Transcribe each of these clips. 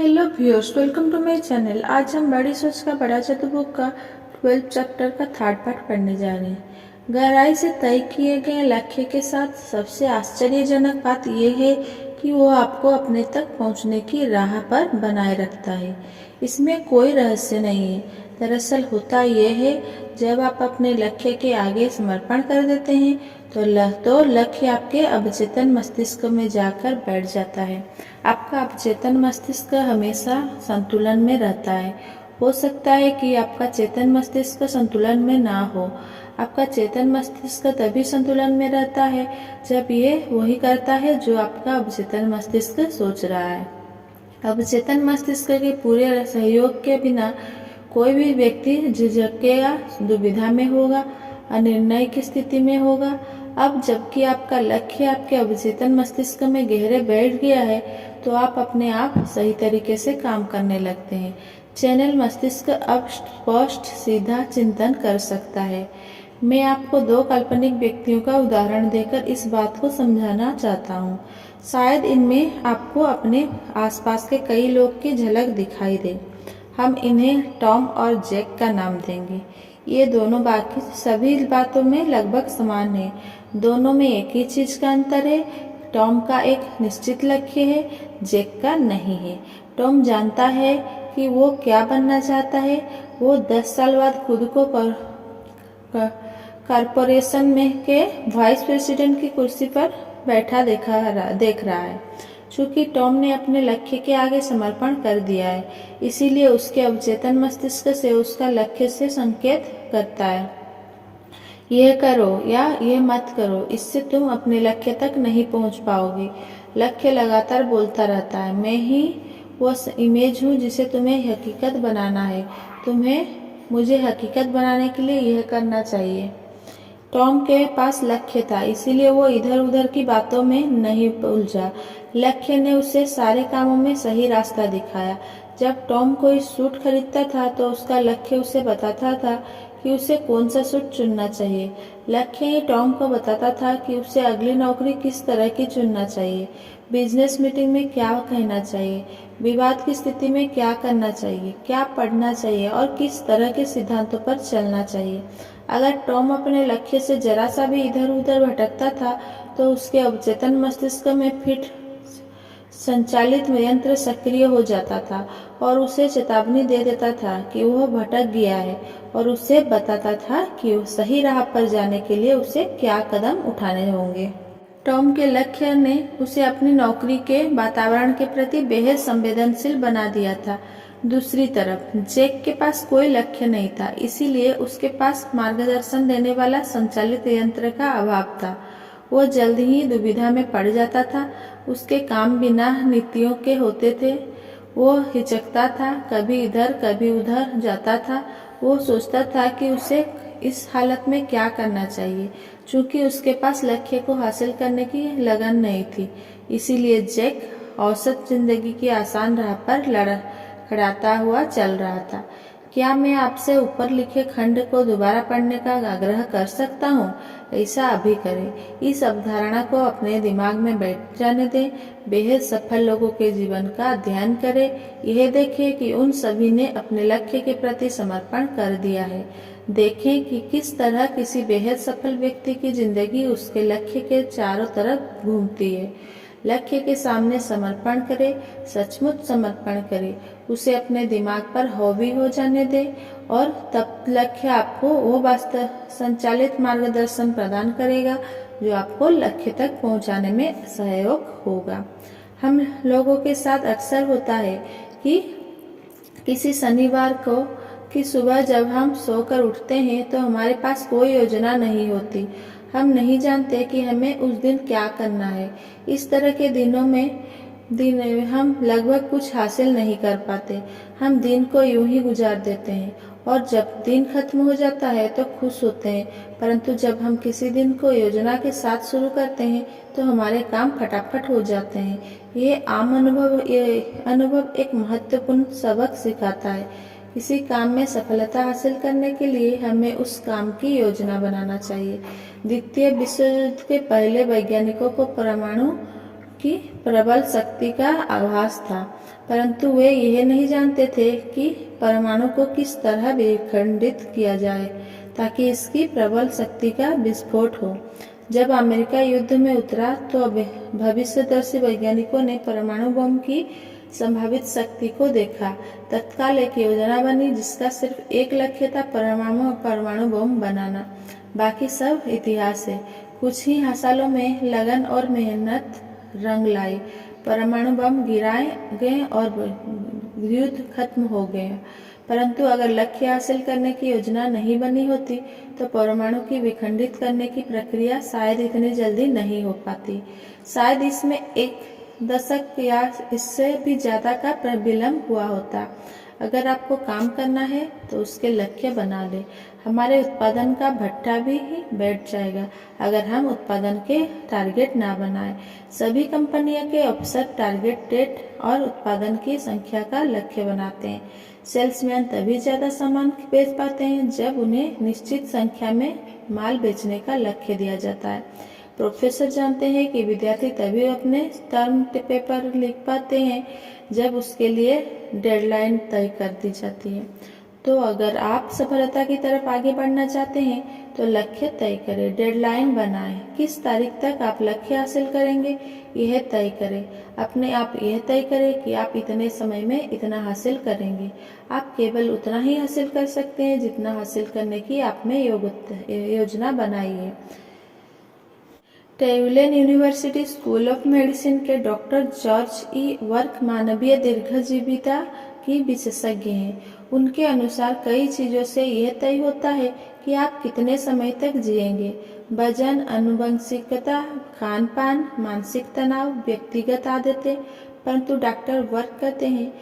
Hello viewers, welcome to my channel. आज हम बड़ी सोच का बड़ा जादू बुक का 12 चैप्टर का थर्ड पार्ट पढ़ने जा रहे हैं। गहराई से तय किए गए लक्ष्य के साथ सबसे आश्चर्यजनक बात यह है कि वो आपको अपने तक पहुंचने की राह पर बनाए रखता है। इसमें कोई रहस्य नहीं है। दरअसल होता यह है, जब आप अपने लक्ष्य के आगे समर्पण कर देते हैं तो लक्ष्य आपके अवचेतन मस्तिष्क में जाकर बैठ जाता है। आपका अवचेतन मस्तिष्क हमेशा संतुलन में रहता है। हो सकता है कि आपका चेतन मस्तिष्क संतुलन में ना हो। आपका चेतन मस्तिष्क तभी संतुलन में रहता है जब ये वही करता है जो आपका अवचेतन मस्तिष्क सोच रहा है। अवचेतन मस्तिष्क के पूरे सहयोग के बिना कोई भी व्यक्ति झिझकेगा, दुविधा में होगा, अनिर्णय की स्थिति में होगा। अब जबकि आपका लक्ष्य आपके अवचेतन मस्तिष्क में गहरे बैठ गया है, तो आप अपने आप सही तरीके से काम करने लगते हैं। चैनल मस्तिष्क अब स्पष्ट सीधा चिंतन कर सकता है। मैं आपको दो काल्पनिक व्यक्तियों का उदाहरण देकर इस बात को समझाना चाहता हूँ। शायद इनमें आपको अपने आसपास के कई लोग की झलक दिखाई दे। हम इन्हें टॉम और जैक का नाम देंगे। ये दोनों बाकी सभी बातों में लगभग समान हैं। दोनों में एक ही चीज का अंतर है। टॉम का एक निश्चित लक्ष्य है, जैक का नहीं है। टॉम जानता है कि वो क्या बनना चाहता है। वो 10 साल बाद खुद को कॉरपोरेशन में के वाइस प्रेसिडेंट की कुर्सी पर बैठा देख रहा है। चूंकि टॉम ने अपने लक्ष्य के आगे समर्पण कर दिया है, इसीलिए उसके अवचेतन मस्तिष्क से उसका लक्ष्य से संकेत करता है, यह करो या यह मत करो, इससे तुम अपने लक्ष्य तक नहीं पहुंच पाओगे। लक्ष्य लगातार बोलता रहता है, मैं ही वो इमेज हूँ जिसे तुम्हें हकीकत बनाना है। मुझे हकीकत बनाने के लिए यह करना चाहिए। टॉम के पास लक्ष्य था, इसीलिए वो इधर उधर की बातों में नहीं उलझा। लक्ष्य ने उसे सारे कामों में सही रास्ता दिखाया। जब टॉम कोई सूट खरीदता था तो उसका लक्ष्य उसे बताता था कि उसे कौन सा सूट चुनना चाहिए। लक्ष्य ही टॉम को बताता था कि उसे अगली नौकरी किस तरह की चुनना चाहिए, बिजनेस मीटिंग में क्या कहना चाहिए, विवाद की स्थिति में क्या करना चाहिए, क्या पढ़ना चाहिए और किस तरह के सिद्धांतों पर चलना चाहिए। अगर टॉम अपने लक्ष्य से जरा सा भी इधर उधर भटकता था तो उसके अवचेतन मस्तिष्क में फिट संचालित यंत्र सक्रिय हो जाता था और उसे चेतावनी दे देता था कि वह भटक गया है और उसे बताता था कि सही राह पर जाने के लिए उसे क्या कदम उठाने होंगे। टॉम के लक्ष्य ने उसे अपनी नौकरी के वातावरण के प्रति बेहद संवेदनशील बना दिया था। दूसरी तरफ जैक के पास कोई लक्ष्य नहीं था, इसीलिए उसके पास मार्गदर्शन देने वाला संचालित यंत्र का अभाव था। वो जल्द ही दुविधा में पड़ जाता था। उसके काम बिना नीतियों के होते थे। वो हिचकता था, कभी इधर कभी उधर जाता था। वो सोचता था कि उसे इस हालत में क्या करना चाहिए। चूंकि उसके पास लक्ष्य को हासिल करने की लगन नहीं थी, इसीलिए जैक औसत जिंदगी की आसान राह पर लड़खड़ाता हुआ चल रहा था। क्या मैं आपसे ऊपर लिखे खंड को दोबारा पढ़ने का आग्रह कर सकता हूँ? ऐसा अभी करें। इस अवधारणा को अपने दिमाग में बैठ जाने दें। बेहद सफल लोगों के जीवन का अध्ययन करें। यह देखें कि उन सभी ने अपने लक्ष्य के प्रति समर्पण कर दिया है। देखें कि किस तरह किसी बेहद सफल व्यक्ति की जिंदगी उसके लक्ष्य के चारों तरफ घूमती है। लक्ष्य के सामने समर्पण करें, सचमुच समर्पण करें, उसे अपने दिमाग पर हावी हो जाने दें और तब लक्ष्य आपको वो वास्तव संचालित मार्गदर्शन प्रदान करेगा जो आपको लक्ष्य तक पहुंचाने में सहयोग होगा। हम लोगों के साथ अक्सर होता है कि किसी शनिवार को कि सुबह जब हम सोकर उठते हैं तो हमारे पास कोई योजना नहीं होती। हम नहीं जानते कि हमें उस दिन क्या करना है। इस तरह के दिनों में हम लगभग कुछ हासिल नहीं कर पाते। हम दिन को यूं ही गुजार देते हैं और जब दिन खत्म हो जाता है तो खुश होते हैं। परंतु जब हम किसी दिन को योजना के साथ शुरू करते हैं तो हमारे काम फटाफट हो जाते हैं। ये अनुभव एक महत्वपूर्ण सबक सिखाता है। किसी काम में सफलता हासिल करने के लिए हमें उस काम की योजना बनाना चाहिए। द्वितीय विश्व युद्ध के पहले वैज्ञानिकों को परमाणु की प्रबल शक्ति का आभास था, परंतु वे यह नहीं जानते थे कि परमाणु को किस तरह विखंडित किया जाए ताकि इसकी प्रबल शक्ति का विस्फोट हो। जब अमेरिका युद्ध में उतरा तो भविष्यदर्शी वैज्ञानिकों ने परमाणु बम की संभावित शक्ति को देखा। तत्काल एक योजना बनी जिसका सिर्फ एक लक्ष्य था, परमाणु बम बनाना। बाकी सब इतिहास है। कुछ ही सालों में लगन और मेहनत रंग लाई, परमाणु बम गिराए गए और युद्ध खत्म हो गया। परंतु अगर लक्ष्य हासिल करने की योजना नहीं बनी होती तो परमाणु की विखंडित करने की प्रक्रिया शायद इतनी जल्दी नहीं हो पाती। शायद इसमें एक दशक या इससे भी ज्यादा का विलंब हुआ होता। अगर आपको काम करना है तो उसके लक्ष्य बना ले। हमारे उत्पादन का भट्ठा भी ही बैठ जाएगा अगर हम उत्पादन के टारगेट ना बनाए। सभी कंपनियों के अफसर टारगेट डेट और उत्पादन की संख्या का लक्ष्य बनाते हैं। सेल्समैन तभी ज्यादा सामान बेच पाते हैं जब उन्हें निश्चित संख्या में माल बेचने का लक्ष्य दिया जाता है। प्रोफेसर जानते हैं कि विद्यार्थी तभी अपने टर्म पेपर लिख पाते हैं जब उसके लिए डेडलाइन तय कर दी जाती है। तो अगर आप सफलता की तरफ आगे बढ़ना चाहते हैं तो लक्ष्य तय करें, डेडलाइन बनाएं। किस तारीख तक आप लक्ष्य हासिल करेंगे यह तय करें। अपने आप यह तय करें कि आप इतने समय में इतना हासिल करेंगे। आप केवल उतना ही हासिल कर सकते हैं जितना हासिल करने की आपने योजना बनाई है। ट्यूलेन यूनिवर्सिटी स्कूल ऑफ मेडिसिन के डॉक्टर जॉर्ज ई वर्क मानवीय दीर्घजीविता की विशेषज्ञ हैं। उनके अनुसार कई चीजों से यह तय होता है कि आप कितने समय तक जिएंगे। वजन, आनुवंशिकता, खान पान, मानसिक तनाव, व्यक्तिगत आदतें। परंतु डॉक्टर वर्क कहते हैं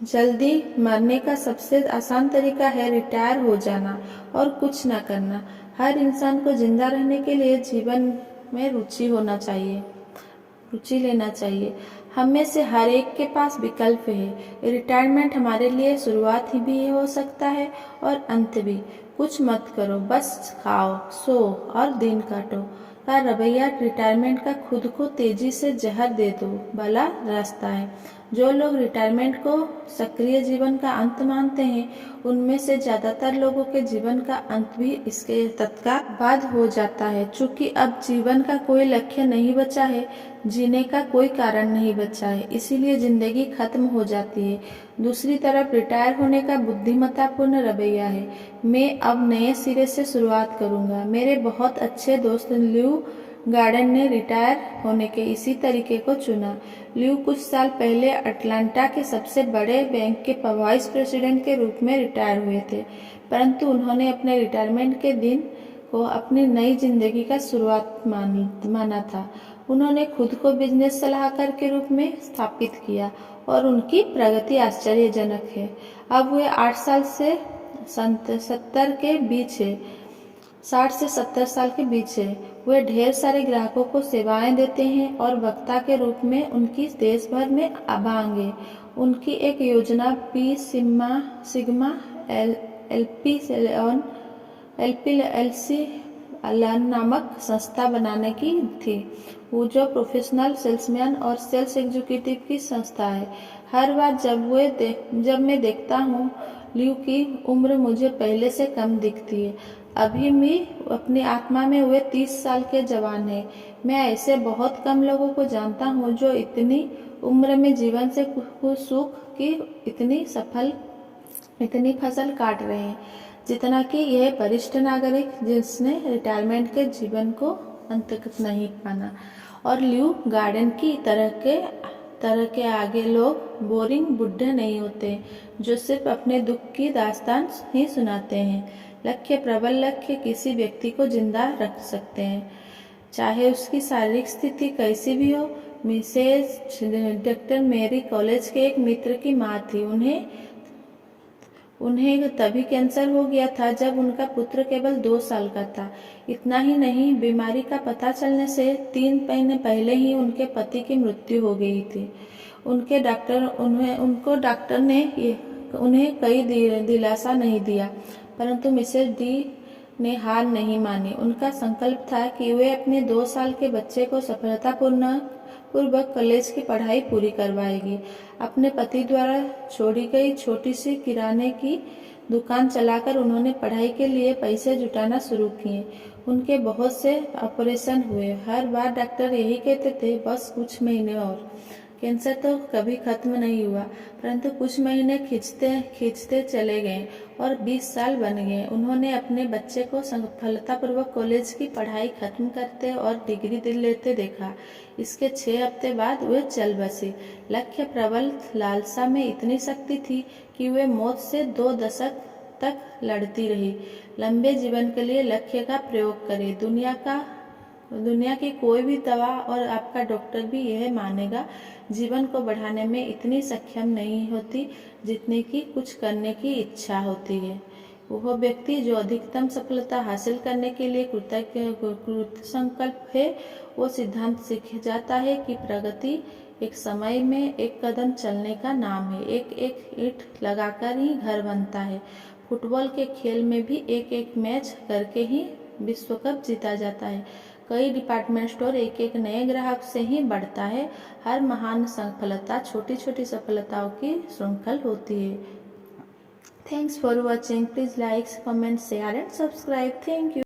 जल्दी मरने का सबसे आसान तरीका है रिटायर हो जाना और कुछ न करना। हर इंसान को जिंदा रहने के लिए जीवन में रुचि लेना चाहिए। हम में से हर एक के पास विकल्प है। रिटायरमेंट हमारे लिए शुरुआत ही भी हो सकता है और अंत भी। कुछ मत करो, बस खाओ, सो और दिन काटो का रवैया रिटायरमेंट का खुद को तेजी से जहर दे दो वाला रास्ता है। जो लोग रिटायरमेंट को सक्रिय जीवन का अंत मानते हैं उनमें से ज्यादातर लोगों के जीवन का अंत भी इसके तत्काल बाद हो जाता है। चूंकि अब जीवन का कोई लक्ष्य नहीं बचा है, जीने का कोई कारण नहीं बचा है, इसीलिए जिंदगी खत्म हो जाती है। दूसरी तरफ रिटायर होने का बुद्धिमत्तापूर्ण रवैया है। मैं अब नए सिरे से शुरुआत करूंगा। मेरे बहुत अच्छे दोस्त ल्यू गार्डन ने रिटायर होने के इसी तरीके को चुना। ल्यू कुछ साल पहले अटलांटा के सबसे बड़े बैंक के वाइस प्रेसिडेंट के रूप में रिटायर हुए थे, परंतु उन्होंने अपने रिटायरमेंट के दिन को अपनी नई जिंदगी का शुरुआत माना था। उन्होंने खुद को बिजनेस सलाहकार के रूप में स्थापित किया और उनकी प्रगति आश्चर्यजनक है। अब वे 8 साल से 70 के बीच है 60 से 70 साल के बीच है। वे ढेर सारे ग्राहकों को सेवाएं देते हैं और वक्ता के रूप में उनकी देश भर में अभांग है। उनकी एक योजना पी सिग्मा एलपी नामक संस्था बनाने की थी, वो जो प्रोफेशनल सेल्समैन और सेल्स एग्जीक्यूटिव की संस्था है। हर बार जब मैं देखता हूँ ल्यू की उम्र मुझे पहले से कम दिखती है। अभी भी अपनी आत्मा में वे 30 साल के जवान हैं। मैं ऐसे बहुत कम लोगों को जानता हूँ जो इतनी उम्र में जीवन से सुख की इतनी फसल काट रहे हैं जितना कि यह वरिष्ठ नागरिक जिसने रिटायरमेंट के जीवन को अंत नहीं पाना। और ल्यू गार्डन की तरह के आगे लोग बोरिंग बुढ़े नहीं होते जो सिर्फ अपने दुख की दास्तान ही सुनाते हैं। प्रबल लक्ष्य किसी व्यक्ति को जिंदा रख सकते हैं, चाहे उसकी शारीरिक स्थिति कैसी भी हो। मिसेज डॉक्टर मेरी कॉलेज के एक मित्र की माँ थी। उन्हें तभी कैंसर हो गया था जब उनका पुत्र केवल 2 साल का था। इतना ही नहीं, बीमारी का पता चलने से 3 महीने पहले ही उनके पति की मृत्यु हो गई थी। उनको डॉक्टर ने उन्हें कई दिलासा नहीं दिया, परंतु मिसेज डी ने हार नहीं मानी। उनका संकल्प था कि वे अपने 2 साल के बच्चे को पूर्वक कॉलेज की पढ़ाई पूरी करवाएगी। अपने पति द्वारा छोड़ी गई छोटी सी किराने की दुकान चलाकर उन्होंने पढ़ाई के लिए पैसे जुटाना शुरू किए। उनके बहुत से ऑपरेशन हुए। हर बार डॉक्टर यही कहते थे, बस कुछ महीने और। कैंसर तो कभी खत्म नहीं हुआ, परंतु कुछ महीने खींचते खींचते चले गए और 20 साल बन गए। उन्होंने अपने बच्चे को सफलतापूर्वक कॉलेज की पढ़ाई खत्म करते और डिग्री लेते देखा। इसके 6 हफ्ते बाद वे चल बसे। लक्ष्य प्रबल लालसा में इतनी शक्ति थी कि वे मौत से 2 दशक तक लड़ती रही। लंबे जीवन के लिए लक्ष्य का प्रयोग करें। दुनिया की कोई भी दवा और आपका डॉक्टर भी यह मानेगा, जीवन को बढ़ाने में इतनी सक्षम नहीं होती जितने की कुछ करने की इच्छा होती है। वह व्यक्ति जो अधिकतम सफलता हासिल करने के लिए कृत संकल्प है, वो सिद्धांत सीख जाता है कि प्रगति एक समय में एक कदम चलने का नाम है। एक एक ईंट लगाकर ही घर बनता है। फुटबॉल के खेल में भी एक एक मैच करके ही विश्व कप जीता जाता है। कई डिपार्टमेंट स्टोर एक एक नए ग्राहक से ही बढ़ता है। हर महान सफलता छोटी छोटी सफलताओं की श्रृंखला होती है। Thanks for watching. Please like, comment, share and subscribe. Thank you.